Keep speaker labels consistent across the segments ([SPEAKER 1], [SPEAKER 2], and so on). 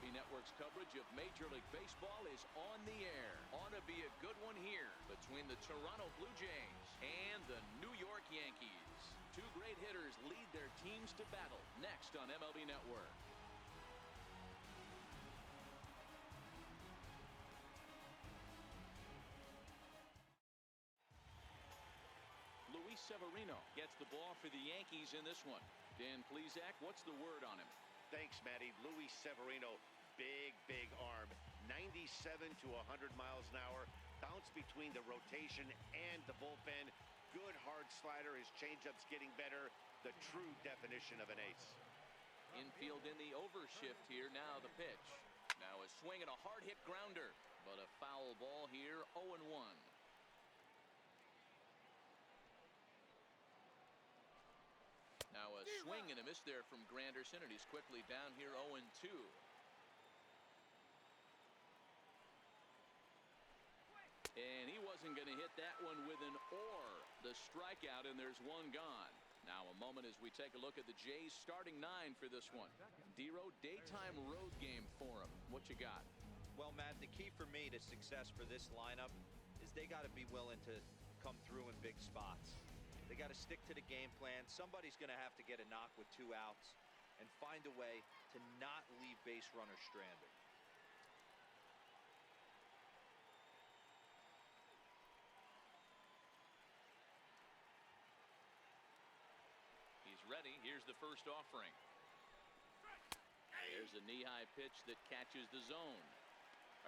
[SPEAKER 1] MLB Network's coverage of Major League Baseball is on the air. Ought to be a good one here between the Toronto Blue Jays and the New York Yankees. Two great hitters lead their teams to battle next on MLB Network. Luis Severino gets the ball for the Yankees in this one. Dan Plesac, what's the word on him?
[SPEAKER 2] Thanks, Matty. Luis Severino, big arm, 97 to 100 miles an hour. Bounce between the rotation and the bullpen. Good hard slider. His changeup's getting better. The true definition of an ace.
[SPEAKER 1] Infield in the overshift here. Now the pitch. Now a swing and a hard hit grounder, but a foul ball here. 0-1. Now a swing and a miss there from Granderson, and he's quickly down here 0-2. And he wasn't going to hit that one with an or. The strikeout, and there's one gone. Now a moment as we take a look at the Jays starting 9 for this one. Dero, daytime road game for him. What you got?
[SPEAKER 3] Well, Matt, the key for me to success for this lineup is they got to be willing to come through in big spots. They got to stick to the game plan. Somebody's going to have to get a knock with 2 outs and find a way to not leave base runners stranded.
[SPEAKER 1] He's ready. Here's the first offering. There's a knee-high pitch that catches the zone.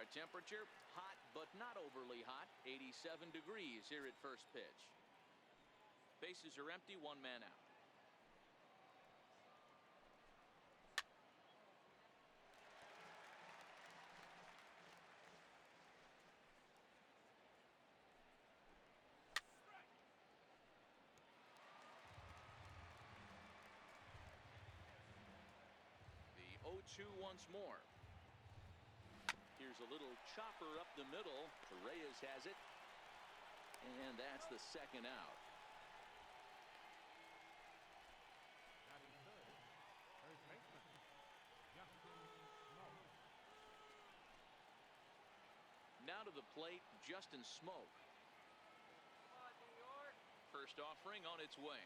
[SPEAKER 1] Our temperature, hot but not overly hot. 87 degrees here at first pitch. Bases are empty, 1 man out. The 0-2 once more. Here's a little chopper up the middle. Reyes has it. And that's the second out. Now to the plate, Justin Smoke. First offering on its way.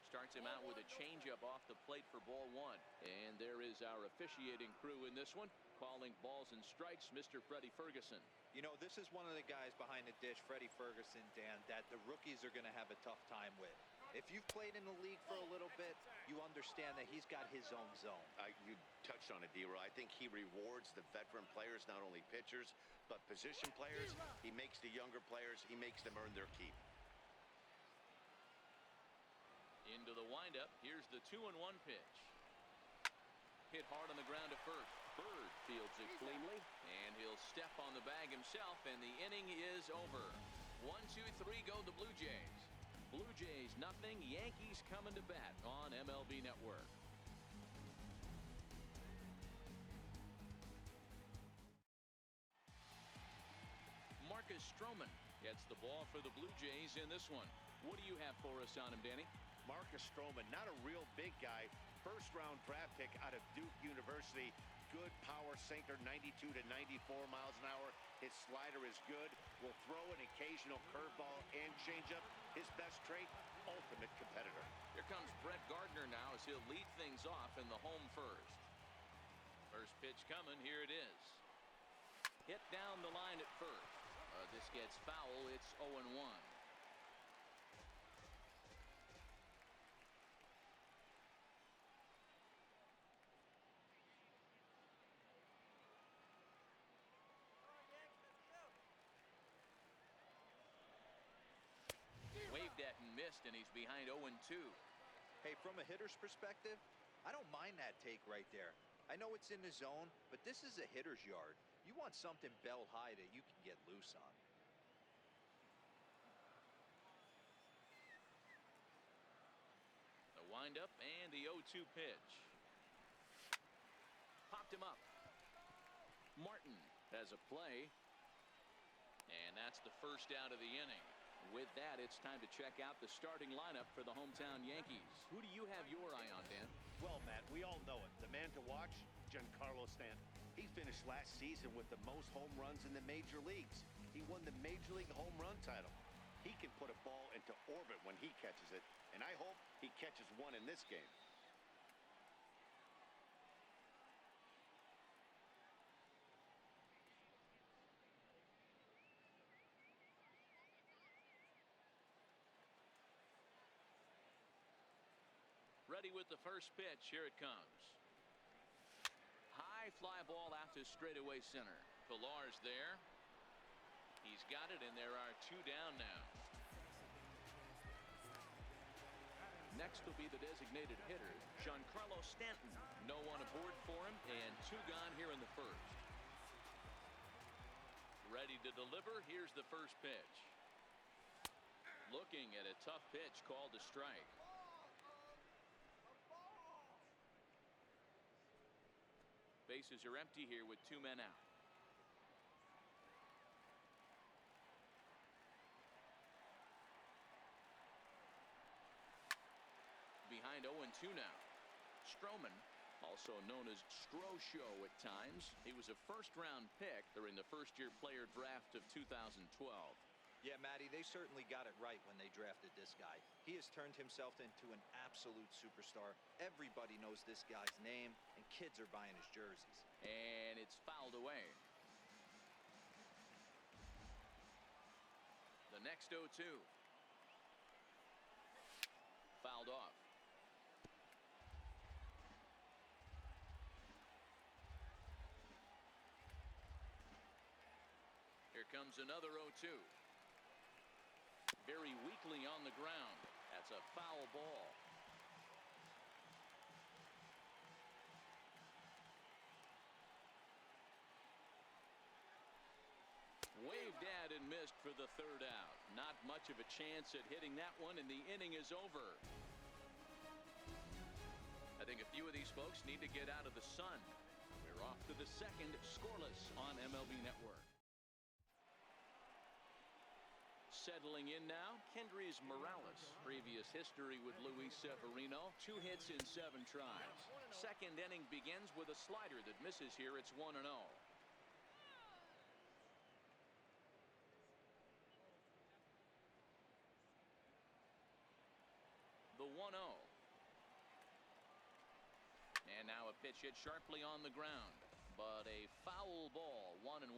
[SPEAKER 1] Starts him out with a changeup off the plate for ball 1. And there is our officiating crew in this one, calling balls and strikes, Mr. Freddie Ferguson.
[SPEAKER 3] You know, this is one of the guys behind the dish, Freddie Ferguson, Dan, that the rookies are going to have a tough time with. If you've played in the league for a little bit, you understand that he's got his own zone.
[SPEAKER 2] You touched on it, D-Roy. I think he rewards the veteran players, not only pitchers, but position players. He makes the younger players, he makes them earn their keep.
[SPEAKER 1] Into the windup. Here's the 2-1 pitch. Hit hard on the ground to first. Bird fields it cleanly, and he'll step on the bag himself, and the inning is over. 1-2-3 go the Blue Jays. Blue Jays nothing. Yankees coming to bat on MLB Network. Marcus Stroman gets the ball for the Blue Jays in this one. What do you have for us on him, Danny?
[SPEAKER 2] Marcus Stroman, not a real big guy. First-round draft pick out of Duke University. Good power sinker, 92 to 94 miles an hour. His slider is good. Will throw an occasional curveball and changeup. His best trait, ultimate competitor.
[SPEAKER 1] Here comes Brett Gardner now as he'll lead things off in the home first. First pitch coming. Here it is. Hit down the line at first. This gets foul. It's 0-1. Waved at and missed, and he's behind 0-2.
[SPEAKER 3] Hey, from a hitter's perspective, I don't mind that take right there. I know it's in the zone, but this is a hitter's yard. You want something bell high that you can get loose on.
[SPEAKER 1] The windup and the 0-2 pitch. Popped him up. Martin has a play. And that's the first out of the inning. With that, it's time to check out the starting lineup for the hometown Yankees. Who do you have your eye on, Dan?
[SPEAKER 2] Well, Matt, we all know it. The man to watch, Giancarlo Stanton. He finished last season with the most home runs in the major leagues. He won the Major League home run title. He can put a ball into orbit when he catches it, and I hope he catches one in this game.
[SPEAKER 1] Ready with the first pitch. Here it comes. High fly ball out to straightaway center. Pilar's there. He's got it, and there are two down now. Next will be the designated hitter, Giancarlo Stanton. No one aboard for him, and two gone here in the first. Ready to deliver. Here's the first pitch. Looking at a tough pitch called a strike. Bases are empty here with two men out. Behind 0-2 now. Stroman, also known as Strosho at times. He was a first-round pick during the first-year player draft of 2012.
[SPEAKER 3] Yeah, Matty, they certainly got it right when they drafted this guy. He has turned himself into an absolute superstar. Everybody knows this guy's name, and kids are buying his jerseys.
[SPEAKER 1] And it's fouled away. The next 0-2. Fouled off. Here comes another 0-2. Very weakly on the ground. That's a foul ball. Waved at and missed for the third out. Not much of a chance at hitting that one, and the inning is over. I think a few of these folks need to get out of the sun. We're off to the second, scoreless on MLB Network. Settling in now, Kendrys Morales. Previous history with Luis Severino. 2 hits in 7 tries. Second inning begins with a slider that misses here. It's 1-0. The 1-0. And now a pitch hit sharply on the ground. But a foul ball, 1-1.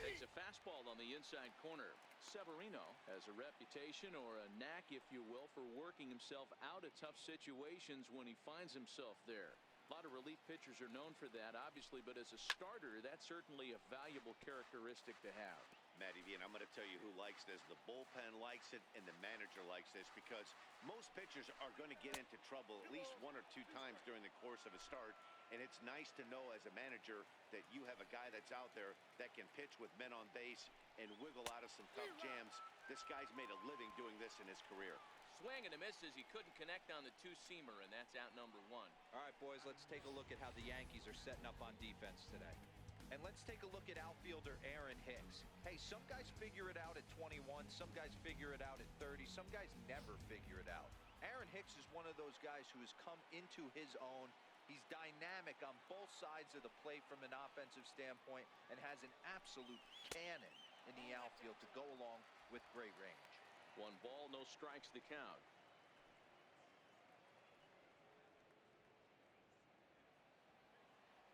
[SPEAKER 1] Takes a fastball on the inside corner. Severino has a reputation, or a knack if you will, for working himself out of tough situations when he finds himself there. A lot of relief pitchers are known for that, obviously, but as a starter, that's certainly a valuable characteristic to have.
[SPEAKER 2] Matty V, and I'm going to tell you who likes this. The bullpen likes it, and the manager likes this, because most pitchers are going to get into trouble at least 1 or 2 times during the course of a start. And it's nice to know as a manager that you have a guy that's out there that can pitch with men on base and wiggle out of some tough jams. This guy's made a living doing this in his career.
[SPEAKER 1] Swing and a miss as he couldn't connect on the 2-seamer, and that's out number 1.
[SPEAKER 3] All right, boys, let's take a look at how the Yankees are setting up on defense today. And let's take a look at outfielder Aaron Hicks. Hey, some guys figure it out at 21. Some guys figure it out at 30. Some guys never figure it out. Aaron Hicks is one of those guys who has come into his own. He's dynamic on both sides of the plate from an offensive standpoint and has an absolute cannon in the outfield to go along with great range.
[SPEAKER 1] 1 ball, no strikes to count.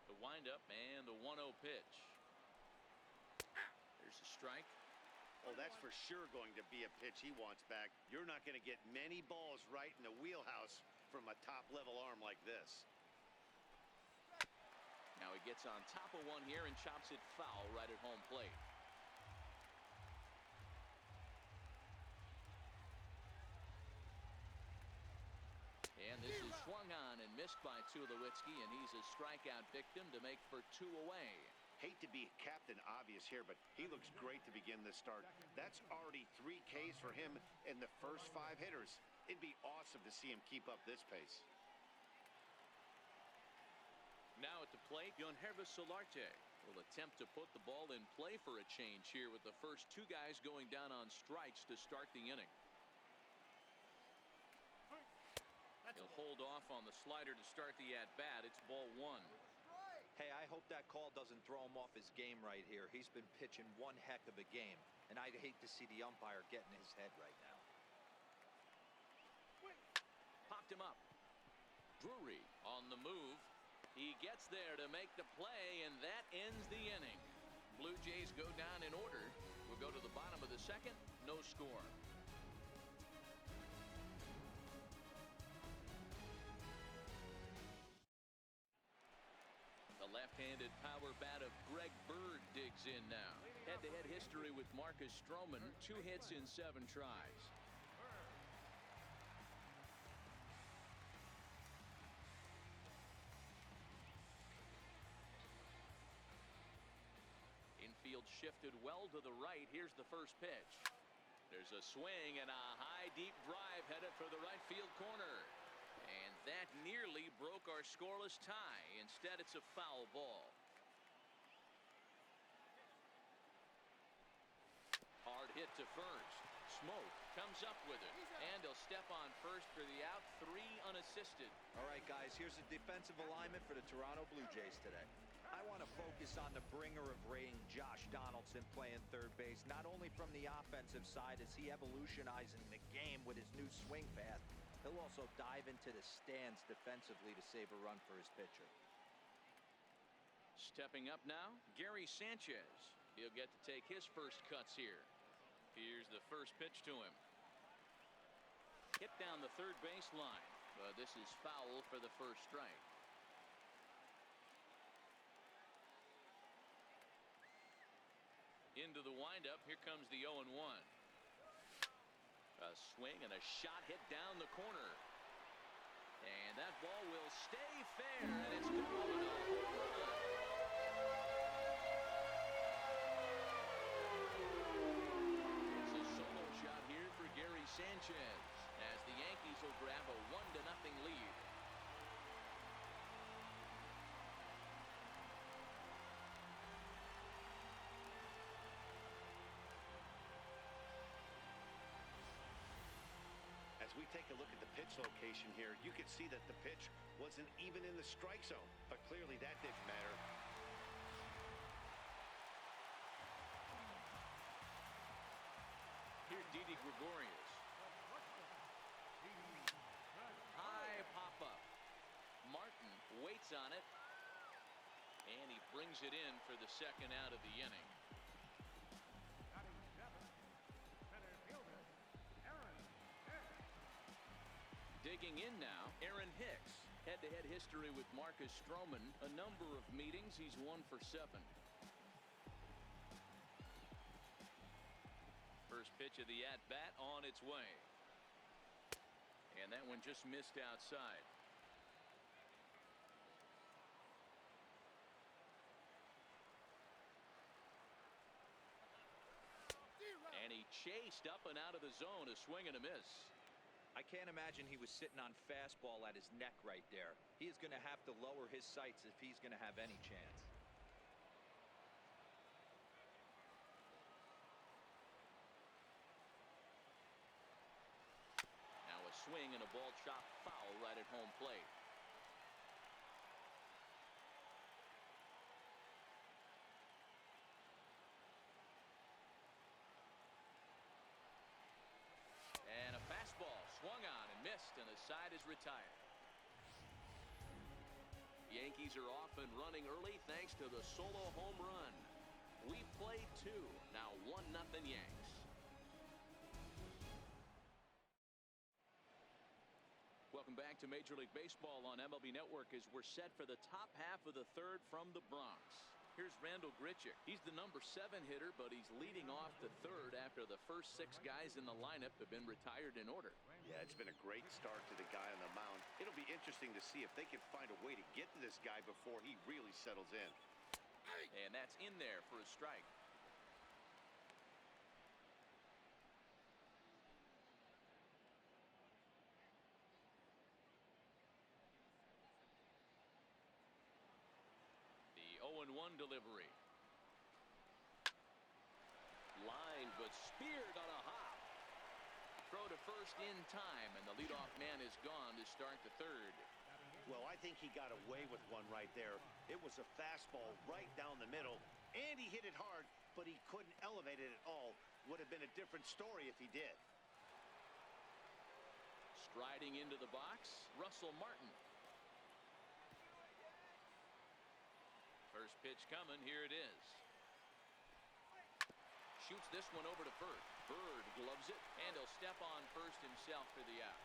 [SPEAKER 1] The windup and the 1-0 pitch. There's a strike.
[SPEAKER 2] Oh, that's for sure going to be a pitch he wants back. You're not going to get many balls right in the wheelhouse from a top-level arm like this.
[SPEAKER 1] Now he gets on top of one here and chops it foul right at home plate. And this is swung on and missed by Tulowitzki, and he's a strikeout victim to make for 2 away.
[SPEAKER 2] Hate to be Captain Obvious here, but he looks great to begin this start. That's already 3 Ks for him in the first 5 hitters. It'd be awesome to see him keep up this pace.
[SPEAKER 1] Now at the plate, Yankervis Solarte will attempt to put the ball in play for a change here with the first 2 guys going down on strikes to start the inning. hold off on the slider to start the at-bat. It's ball one.
[SPEAKER 3] Hey, I hope that call doesn't throw him off his game right here. He's been pitching one heck of a game, and I'd hate to see the umpire get in his head right now.
[SPEAKER 1] Popped him up. Drury on the move. He gets there to make the play, and that ends the inning. Blue Jays go down in order. We'll go to the bottom of the second. No score. The left-handed power bat of Greg Bird digs in now. Head-to-head history with Marcus Stroman. 2 hits in 7 tries. Infield shifted well to the right. Here's the first pitch. There's a swing and a high, deep drive headed for the right field corner. And that nearly broke our scoreless tie. Instead, it's a foul ball. Hard hit to first. Smoke comes up with it. And he'll step on first for the out. 3 unassisted.
[SPEAKER 3] All right, guys, here's the defensive alignment for the Toronto Blue Jays today. I want to focus on the bringer of rain, Josh Donaldson, playing third base. Not only from the offensive side is he evolutionizing the game with his new swing path, he'll also dive into the stands defensively to save a run for his pitcher.
[SPEAKER 1] Stepping up now, Gary Sanchez. He'll get to take his first cuts here. Here's the first pitch to him. Hit down the third baseline, but this is foul for the first strike. Into the windup. Here comes the 0-1. A swing and a shot hit down the corner. And that ball will stay fair, and it's gone. A home run. It's a solo shot here for Gary Sanchez as the Yankees will grab a 1-0 lead.
[SPEAKER 2] As we take a look at the pitch location here, you can see that the pitch wasn't even in the strike zone, but clearly that didn't matter.
[SPEAKER 1] Here's Didi Gregorius. High pop-up. Martin waits on it, and he brings it in for the second out of the inning. Digging in now, Aaron Hicks. Head-to-head history with Marcus Stroman. A number of meetings. He's 1 for 7. First pitch of the at-bat on its way. And that one just missed outside. And he chased up and out of the zone. A swing and a miss.
[SPEAKER 3] I can't imagine he was sitting on fastball at his neck right there. He is going to have to lower his sights if he's going to have any chance.
[SPEAKER 1] Now a swing and a ball chopped foul right at home plate. And a fastball swung on and missed, and the side is retired. Yankees are off and running early thanks to the solo home run. We played 2. Now 1-0 Yanks. Welcome back to Major League Baseball on MLB Network as we're set for the top half of the third from the Bronx. Here's Randal Grichuk. He's the number 7 hitter, but he's leading off the third after the first 6 guys in the lineup have been retired in order.
[SPEAKER 2] Yeah, it's been a great start to the guy on the mound. It'll be interesting to see if they can find a way to get to this guy before he really settles in.
[SPEAKER 1] And that's in there for a strike. The 0-1 delivery. Line, but speared on a hop. throw to first in time, and the leadoff man is gone to start the third.
[SPEAKER 2] Well, I think he got away with one right there. It was a fastball right down the middle, and he hit it hard, but he couldn't elevate it at all. Would have been a different story if he did.
[SPEAKER 1] Striding into the box, Russell Martin. First pitch coming, here it is. Shoots this one over to first. Bird gloves it, and he'll step on first himself for the out.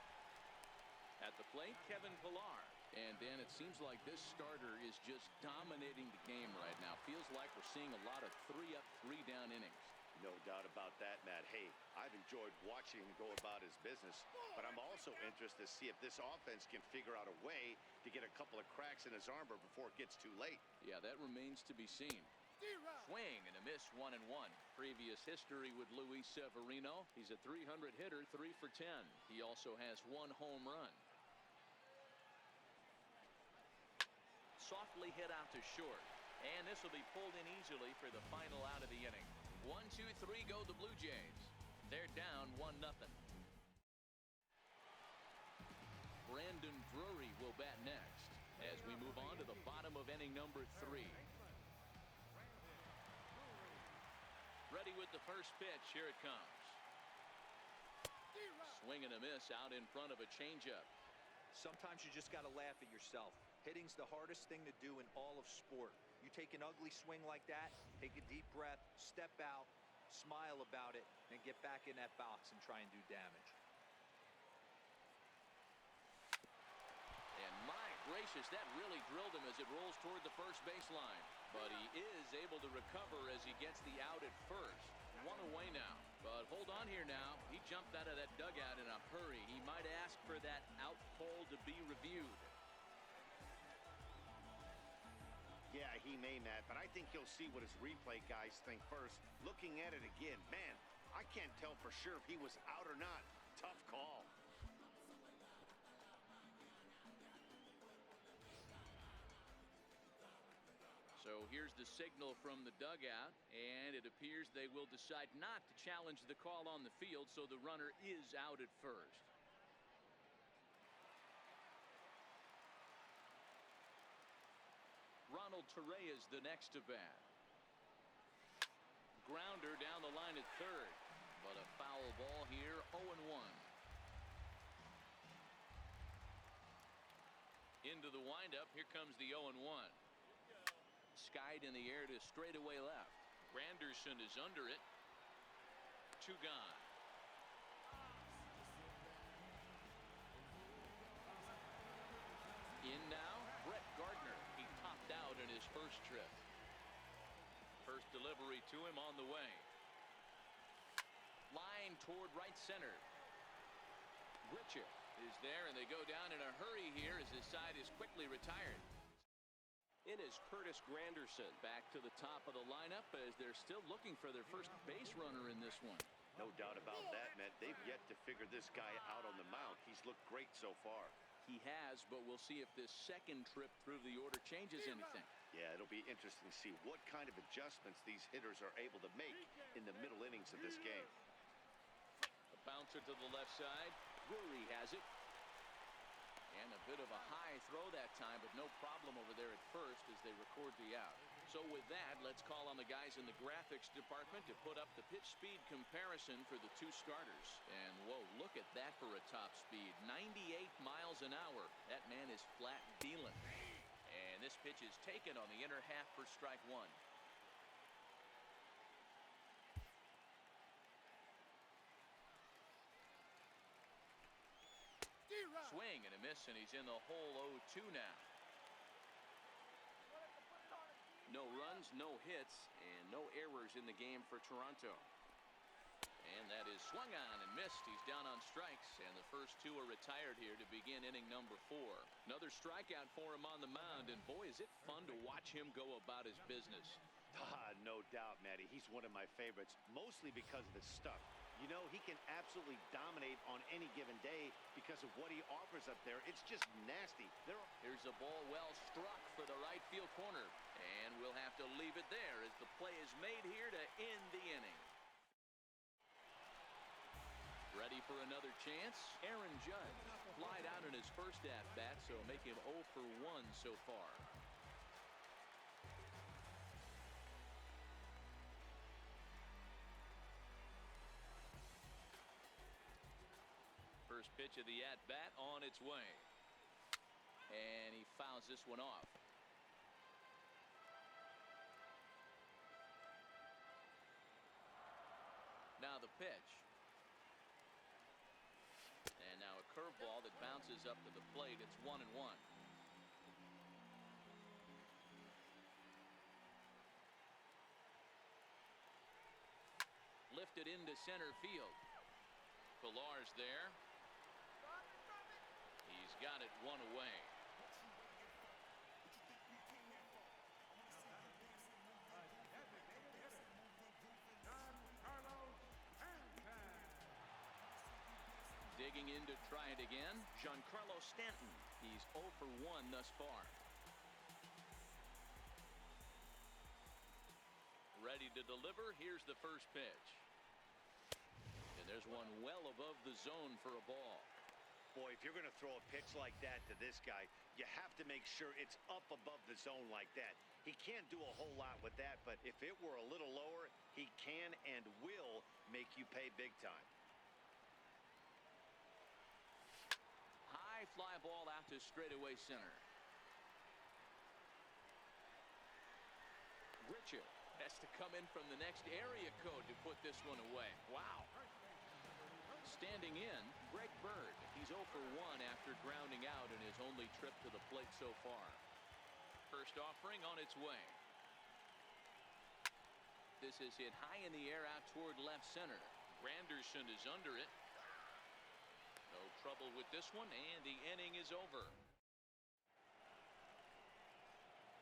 [SPEAKER 1] At the plate, Kevin Pillar. And Dan, it seems like this starter is just dominating the game right now. Feels like we're seeing a lot of 3-up, 3-down innings.
[SPEAKER 2] No doubt about that, Matt. Hey, I've enjoyed watching him go about his business, but I'm also interested to see if this offense can figure out a way to get a couple of cracks in his armor before it gets too late.
[SPEAKER 1] Yeah, that remains to be seen. Swing and a miss, 1-1. Previous history with Luis Severino. He's a 300 hitter, 3 for 10. He also has 1 home run. Softly hit out to short, and this will be pulled in easily for the final out of the inning. 1, 2, 3 go the Blue Jays. They're down 1-0. Brandon Drury will bat next as we move on to the bottom of inning number 3. Ready with the first pitch. Here it comes. Swing and a miss out in front of a changeup.
[SPEAKER 3] Sometimes you just got to laugh at yourself. Hitting's the hardest thing to do in all of sport. You take an ugly swing like that, take a deep breath, step out, smile about it, and get back in that box and try and do damage.
[SPEAKER 1] And my gracious, that really drilled him as it rolls toward the first baseline. But he is able to recover as he gets the out at first. 1 away now. But hold on here now. He jumped out of that dugout in a hurry. He might ask for that out call to be reviewed.
[SPEAKER 2] Yeah, he may, Matt, but I think he'll see what his replay guys think first. Looking at it again, man, I can't tell for sure if he was out or not. Tough call.
[SPEAKER 1] So here's the signal from the dugout, and it appears they will decide not to challenge the call on the field, so the runner is out at first. Ronald Torreyes the next to bat. Grounder down the line at third, but a foul ball here, 0-1. Into the windup, here comes the 0-1. Skied in the air to straightaway left. Granderson is under it. 2 gone. In now, Brett Gardner. He topped out in his first trip. First delivery to him on the way. Line toward right center. Richard is there, and they go down in a hurry here as his side is quickly retired. In is Curtis Granderson back to the top of the lineup as they're still looking for their first base runner in this one.
[SPEAKER 2] No doubt about that, Matt. They've yet to figure this guy out on the mound. He's looked great so far.
[SPEAKER 1] He has, but we'll see if this second trip through the order changes anything.
[SPEAKER 2] Yeah, it'll be interesting to see what kind of adjustments these hitters are able to make in the middle innings of this game.
[SPEAKER 1] A bouncer to the left side. Drury has it. And a bit of a high throw that time, but no problem over there at first as they record the out. So with that, let's call on the guys in the graphics department to put up the pitch speed comparison for the 2 starters. And whoa, look at that for a top speed. 98 miles an hour. That man is flat dealing. And this pitch is taken on the inner half for strike 1. Swing and a miss, and he's in the hole 0-2 now. No runs, no hits, and no errors in the game for Toronto. And that is swung on and missed. He's down on strikes, and the first 2 are retired here to begin inning number 4. Another strikeout for him on the mound, and boy, is it fun to watch him go about his business.
[SPEAKER 2] No doubt, Matty. He's one of my favorites, mostly because of his stuff. You know, he can absolutely dominate on any given day because of what he offers up there. It's just nasty.
[SPEAKER 1] Here's a ball well struck for the right field corner, and we'll have to leave it there as the play is made here to end the inning. Ready for another chance? Aaron Judge flied out in his first at-bat, so make him 0 for 1 so far. First pitch of the at-bat on its way. And he fouls this one off. Now the pitch. And now a curveball that bounces up to the plate. It's 1-1. Lifted into center field. Pilar's there. He's got it one away. Digging in to try it again, Giancarlo Stanton. He's 0 for 1 thus far. Ready to deliver. Here's the first pitch. And there's one well above the zone for a ball.
[SPEAKER 2] Boy, if you're going to throw a pitch like that to this guy, you have to make sure it's up above the zone like that. He can't do a whole lot with that, but if it were a little lower, he can and will make you pay big time.
[SPEAKER 1] High fly ball out to straightaway center. Richard has to come in from the next area code to put this one away. Wow. Standing in, Greg Bird. He's 0 for 1 after grounding out in his only trip to the plate so far. First offering on its way. This is hit high in the air out toward left center. Granderson is under it. No trouble with this one, and the inning is over.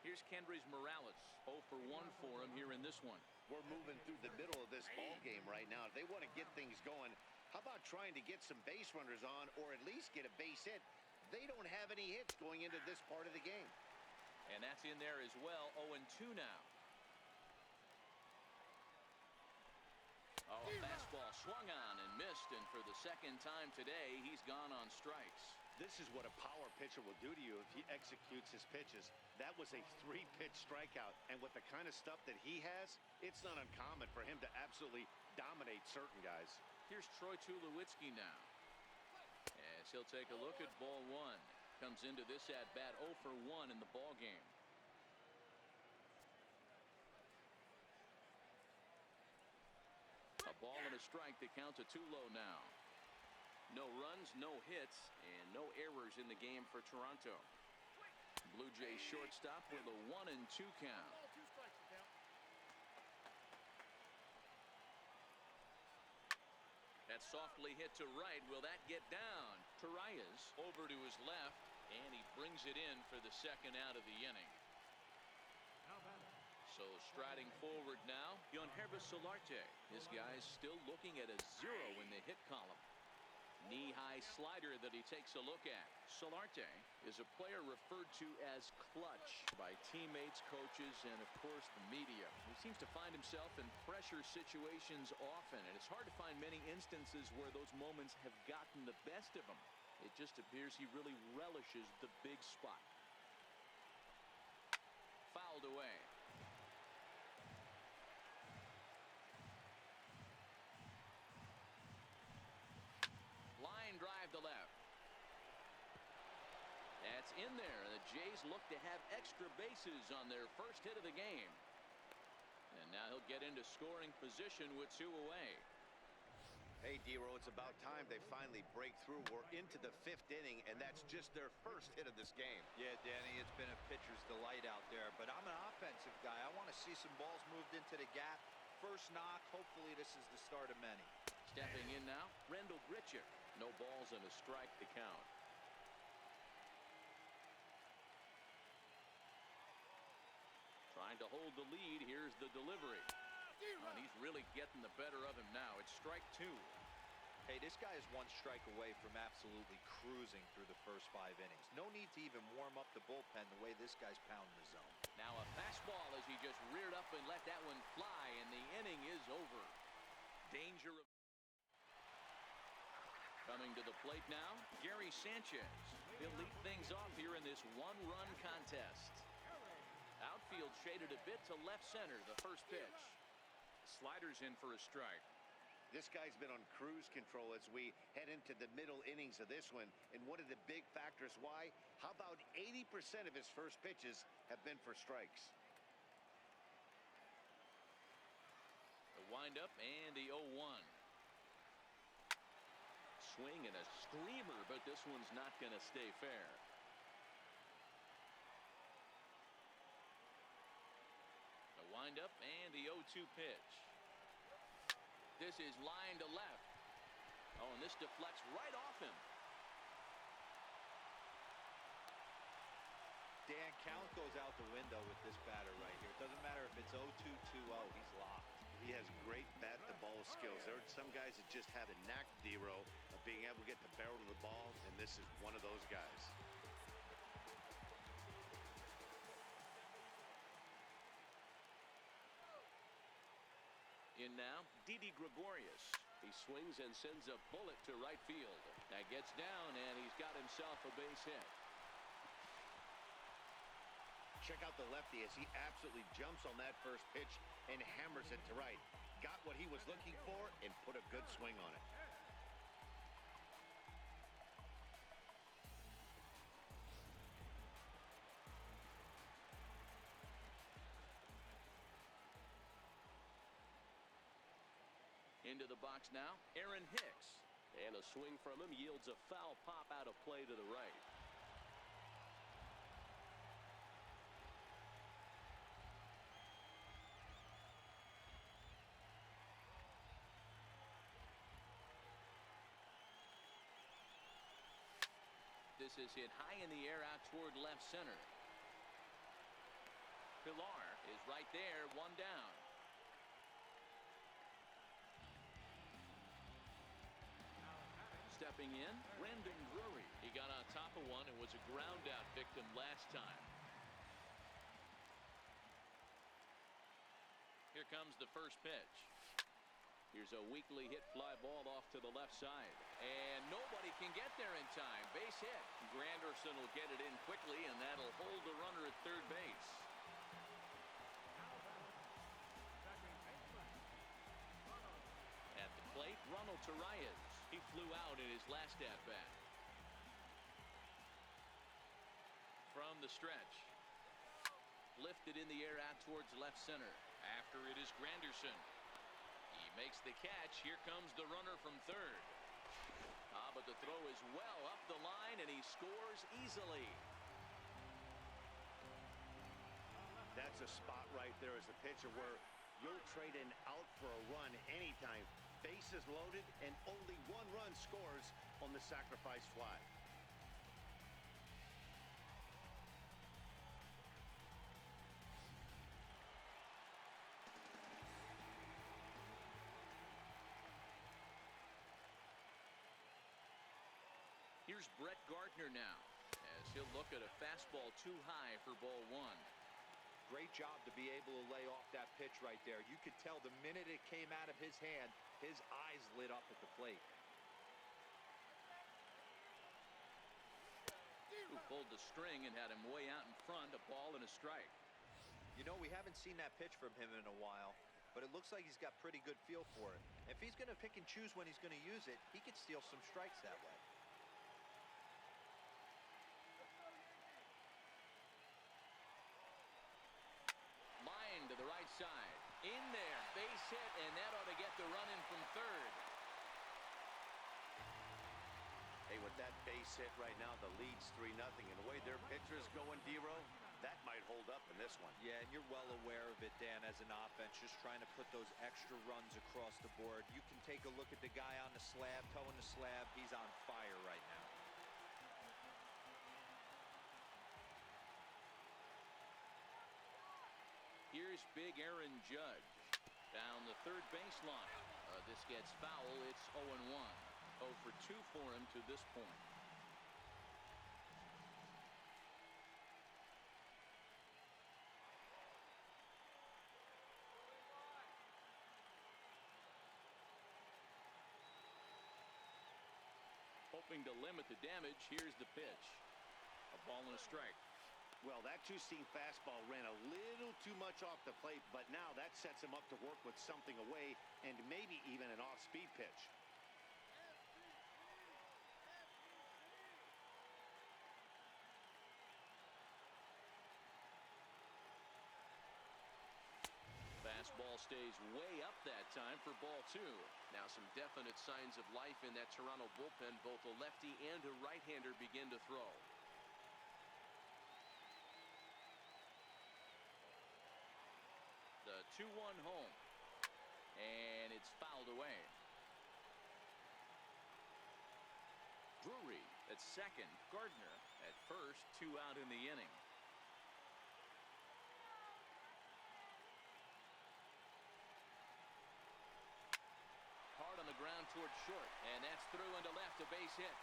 [SPEAKER 1] Here's Kendrys Morales. 0 for 1 for him here in this one.
[SPEAKER 2] We're moving through the middle of this ball game right now. If they want to get things going, how about trying to get some base runners on, or at least get a base hit? They don't have any hits going into this part of the game.
[SPEAKER 1] And that's in there as well. 0-2 now. Oh, a fastball swung on and missed, and for the second time today, he's gone on strikes.
[SPEAKER 2] This is what a power pitcher will do to you if he executes his pitches. That was a 3-pitch strikeout, and with the kind of stuff that he has, it's not uncommon for him to absolutely dominate certain guys.
[SPEAKER 1] Here's Troy Tulowitzki now. As he'll take a look at ball one. Comes into this at-bat 0 for 1 in the ball game. A ball and a strike that counts a 2 low now. No runs, no hits, and no errors in the game for Toronto. Blue Jays shortstop with a 1-2 count. That softly hit to right. Will that get down? Torreyes over to his left, and he brings it in for the second out of the inning. So striding forward now, Yankees Solarte. This guy's still looking at a 0 in the hit column. Knee-high slider that he takes a look at. Solarte is a player referred to as clutch by teammates, coaches, and of course the media. He seems to find himself in pressure situations often, and it's hard to find many instances where those moments have gotten the best of him. It just appears he really relishes the big spot. Fouled away. Line drive to left. That's in there. The Jays look to have extra bases on their first hit of the game. And now he'll get into scoring position with 2 away.
[SPEAKER 2] Hey, D-Row, it's about time they finally break through. We're into the 5th inning, and that's just their first hit of this game.
[SPEAKER 3] Yeah, Danny, it's been a pitcher's delight out there, but I'm an offensive guy. I want to see some balls moved into the gap. First knock. Hopefully this is the start of many.
[SPEAKER 1] Stepping in now, Rendell Grichuk. No balls and a strike to count. Trying to hold the lead. Here's the delivery. Oh, and he's really getting the better of him now. It's strike 2.
[SPEAKER 3] Hey, this guy is 1 strike away from absolutely cruising through the first 5 innings. No need to even warm up the bullpen the way this guy's pounding the zone.
[SPEAKER 1] Now a fastball as he just reared up and let that one fly, and the inning is over. Danger of Coming to the plate now, Gary Sanchez. He'll lead things off here in this one-run contest. Outfield shaded a bit to left center, the first pitch. Sliders in for a strike.
[SPEAKER 2] This guy's been on cruise control as we head into the middle innings of this one. And one of the big factors why, how about 80% of his first pitches have been for strikes?
[SPEAKER 1] The windup and the 0-1. Swing and a screamer, but this one's not going to stay fair. The windup and the 0-2 pitch. This is line to left. Oh, and this deflects right off him.
[SPEAKER 3] Dan, count goes out the window with this batter right here. It doesn't matter if it's 0-2, 2-0. He's locked.
[SPEAKER 2] He has great bat-to-ball skills. There are some guys that just have a knack, D-Row, of being able to get the barrel of the ball, and this is one of those guys.
[SPEAKER 1] In now, Didi Gregorius. He swings and sends a bullet to right field. That gets down, and he's got himself a base hit.
[SPEAKER 2] Check out the lefty as he absolutely jumps on that first pitch and hammers it to right. Got what he was looking for and put a good swing on it.
[SPEAKER 1] Into the box now, Aaron Hicks. And a swing from him yields a foul pop out of play to the right. This is hit high in the air out toward left center. Pilar is right there, one down. Stepping in, Brandon Drury. He got on top of one and was a ground out victim last time. Here comes the first pitch. Here's a weakly hit fly ball off to the left side. And nobody can get there in time. Base hit. Granderson will get it in quickly, and that'll hold the runner at third base. At the plate, Ronald Torreyes. He flew out in his last at-bat. From the stretch. Lifted in the air out towards left center. After it is Granderson. He makes the catch. Here comes the runner from third. But the throw is well up the line, and he scores easily.
[SPEAKER 2] That's a spot right there as a pitcher where you'll trade an out for a run anytime. Bases loaded, and only one run scores on the sacrifice fly.
[SPEAKER 1] Here's Brett Gardner now, as he'll look at a fastball too high for ball one.
[SPEAKER 3] Great job to be able to lay off that pitch right there. You could tell the minute it came out of his hand, his eyes lit up at the plate.
[SPEAKER 1] Who pulled the string and had him way out in front, a ball and a strike.
[SPEAKER 3] You know, we haven't seen that pitch from him in a while, but it looks like he's got pretty good feel for it. If he's going to pick and choose when he's going to use it, he could steal some strikes that way.
[SPEAKER 1] To the right side. In there. Base hit, and that ought to get the run in from third.
[SPEAKER 2] Hey, with that base hit right now, the lead's 3-0. And the way their pitcher's going, D-Row, that might hold up in this one.
[SPEAKER 3] Yeah, and you're well aware of it, Dan, as an offense, just trying to put those extra runs across the board. You can take a look at the guy on the slab, towing the slab. He's on fire right now.
[SPEAKER 1] Here's big Aaron Judge down the third baseline. This gets foul. It's 0-1. 0 for 2 for him to this point. hoping to limit the damage. Here's the pitch. A ball and a strike.
[SPEAKER 2] Well, that two-seam fastball ran a little too much off the plate, but now that sets him up to work with something away and maybe even an off-speed pitch.
[SPEAKER 1] Fastball stays way up that time for ball 2. Now some definite signs of life in that Toronto bullpen. Both a lefty and a right-hander begin to throw. The 2-1 home. And it's fouled away. Drury at second. Gardner at first. 2 out in the inning. Hard on the ground towards short. And that's through into left. A base hit.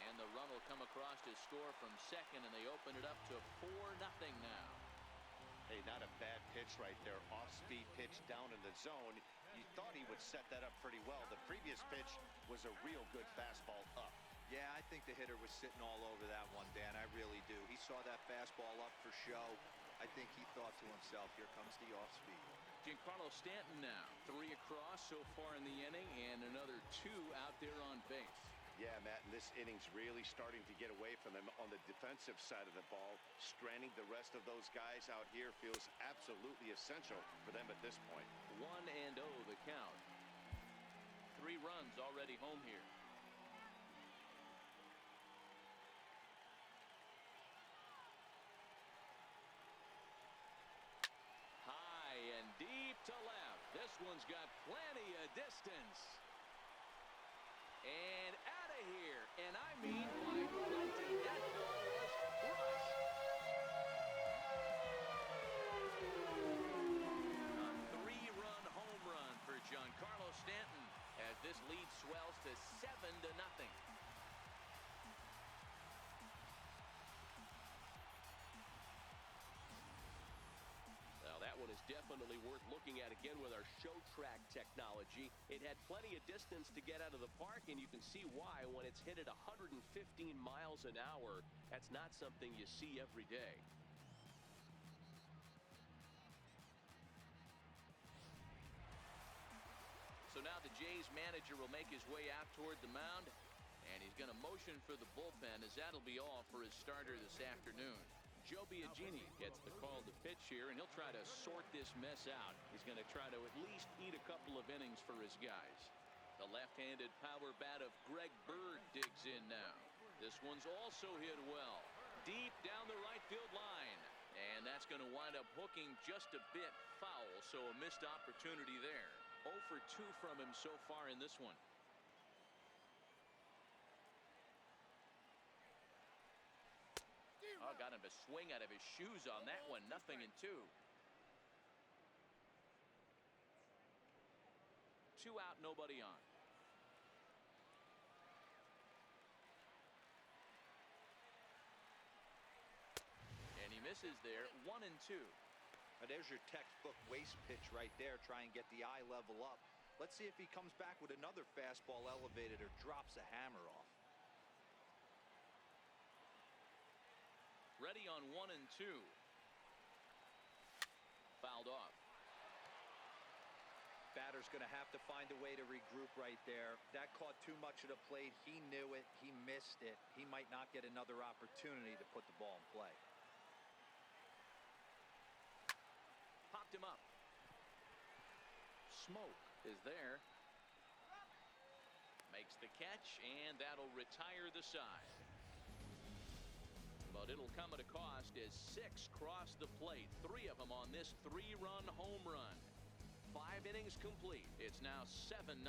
[SPEAKER 1] And the run will come across to score from second. And they open it up to 4-0 now.
[SPEAKER 2] Hey, not a bad pitch right there. Off-speed pitch down in the zone. You thought he would set that up pretty well. The previous pitch was a real good fastball up.
[SPEAKER 3] Yeah, I think the hitter was sitting all over that one, Dan. I really do. He saw that fastball up for show. I think he thought to himself, here comes the off-speed.
[SPEAKER 1] Giancarlo Stanton now. 3 across so far in the inning, and another 2 out there on base.
[SPEAKER 2] Yeah, Matt, and this inning's really starting to get away from them on the defensive side of the ball. Stranding the rest of those guys out here feels absolutely essential for them at this point.
[SPEAKER 1] 1-0 the count. 3 runs already home here. High and deep to left. This one's got plenty of distance. And out of here. And I mean by plenty. That ball was crushed. A 3-run home run for Giancarlo Stanton as this lead swells to 7-0. Well, that one is definitely worth looking at again with our show track technology. It had plenty of distance to get out of the park, and you can see why when it's hit at 115 miles an hour. That's not something you see every day. So now the Jays manager will make his way out toward the mound, and he's going to motion for the bullpen, as that'll be all for his starter this afternoon. Joe Biagini gets the call to pitch here, and he'll try to sort this mess out. He's going to try to at least eat a couple of innings for his guys. The left-handed power bat of Greg Bird digs in now. This one's also hit well. Deep down the right field line. And that's going to wind up hooking just a bit foul, so a missed opportunity there. 0 for 2 from him so far in this one. Oh, got him to swing out of his shoes on that one. 0-2. 2 out, nobody on. And he misses there. 1-2.
[SPEAKER 3] Now there's your textbook waste pitch right there. Try and get the eye level up. Let's see if he comes back with another fastball elevated or drops a hammer off.
[SPEAKER 1] Ready on 1-2. Fouled off.
[SPEAKER 3] Batter's going to have to find a way to regroup right there. That caught too much of the plate. He knew it. He missed it. He might not get another opportunity to put the ball in play.
[SPEAKER 1] Popped him up. Smoke is there. Makes the catch, and that'll retire the side. But it'll come at a cost as 6 cross the plate. 3 of them on this 3-run home run. 5 innings complete. It's now 7-0.